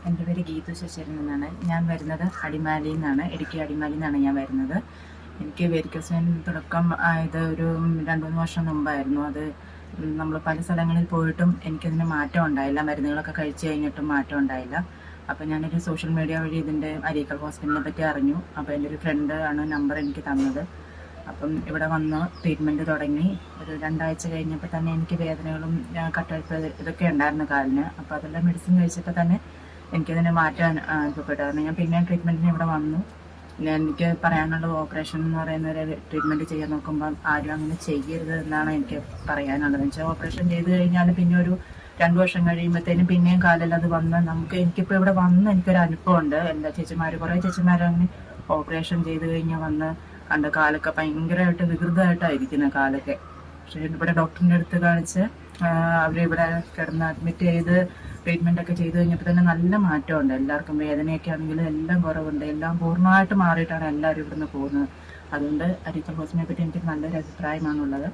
എൻ്റെ പേര് ഗീതു ശശിധരൻ എന്നാണ്. ഞാൻ വരുന്നത് അടിമാലിയിൽ നിന്നാണ്, ഇടുക്കി അടിമാലിയിൽ നിന്നാണ് ഞാൻ വരുന്നത്. എനിക്ക് വെരിക്കോസ് വെയിൻ തുടക്കം ആയത് ഒരു 2-3 വർഷം മുമ്പായിരുന്നു. അത് നമ്മൾ പല സ്ഥലങ്ങളിൽ പോയിട്ടും എനിക്കതിന് മാറ്റം ഉണ്ടായില്ല, മരുന്നുകളൊക്കെ കഴിച്ച് കഴിഞ്ഞിട്ടും മാറ്റം ഉണ്ടായില്ല. അപ്പോൾ ഞാനൊരു സോഷ്യൽ മീഡിയ വഴി ഇതിൻ്റെ അരീക്കൽ ഹോസ്പിറ്റലിനെ പറ്റി അറിഞ്ഞു. അപ്പോൾ എൻ്റെ ഒരു ഫ്രണ്ട് ആണ് നമ്പർ എനിക്ക് തന്നത്. അപ്പം ഇവിടെ വന്ന് ട്രീറ്റ്മെൻറ്റ് തുടങ്ങി. ഒരു 2 ആഴ്ച കഴിഞ്ഞപ്പോൾ തന്നെ എനിക്ക് വേദനകളും കട്ടഴുപ്പ് ഇതൊക്കെ ഉണ്ടായിരുന്നു കാലിന്. അപ്പോൾ അതെല്ലാം മെഡിസിൻ കഴിച്ചപ്പോൾ തന്നെ എനിക്കതിന് മാറ്റാൻ അനുഭവപ്പെട്ടു. കാരണം ഞാൻ പിന്നെ ട്രീറ്റ്മെൻറ്റിന് ഇവിടെ വന്നു. എനിക്ക് പറയാനുള്ളത്, ഓപ്പറേഷൻ എന്ന് പറയുന്ന ഒരു ട്രീറ്റ്മെൻറ്റ് ചെയ്യാൻ നോക്കുമ്പം ആരും അങ്ങനെ ചെയ്യരുത് എന്നാണ് എനിക്ക് പറയാനുള്ളത്. എന്ന് വെച്ചാൽ ഓപ്പറേഷൻ ചെയ്ത് കഴിഞ്ഞാൽ പിന്നെ ഒരു 2 വർഷം കഴിയുമ്പോഴത്തേനും പിന്നെയും കാലിൽ അത് വന്ന് എനിക്കിപ്പോൾ ഇവിടെ വന്ന് എനിക്കൊരു അനുഭവമുണ്ട്. എല്ലാ കുറേ ചേച്ചിമാർ അങ്ങനെ ഓപ്പറേഷൻ ചെയ്ത് കഴിഞ്ഞാൽ വന്ന് കണ്ട കാലൊക്കെ ഭയങ്കരമായിട്ട് വികൃതമായിട്ടായിരിക്കുന്നത് കാലൊക്കെ. പക്ഷേ ഇവിടെ ഡോക്ടറിൻ്റെ അടുത്ത് കാണിച്ച് അവരിവിടെ കിടന്ന് അഡ്മിറ്റ് ചെയ്ത് ട്രീറ്റ്മെൻ്റ് ഒക്കെ ചെയ്ത് കഴിഞ്ഞപ്പോൾ തന്നെ നല്ല മാറ്റമുണ്ട്. എല്ലാവർക്കും വേദനയൊക്കെ ആണെങ്കിലും എല്ലാം കുറവുണ്ട്. എല്ലാം പൂർണ്ണമായിട്ട് മാറിയിട്ടാണ് എല്ലാവരും ഇവിടുന്ന് പോകുന്നത്. അതുകൊണ്ട് അരീക്കൽ ഹോസ്പിറ്റലിനെ പറ്റി എനിക്ക് നല്ലൊരു അഭിപ്രായമാണുള്ളത്.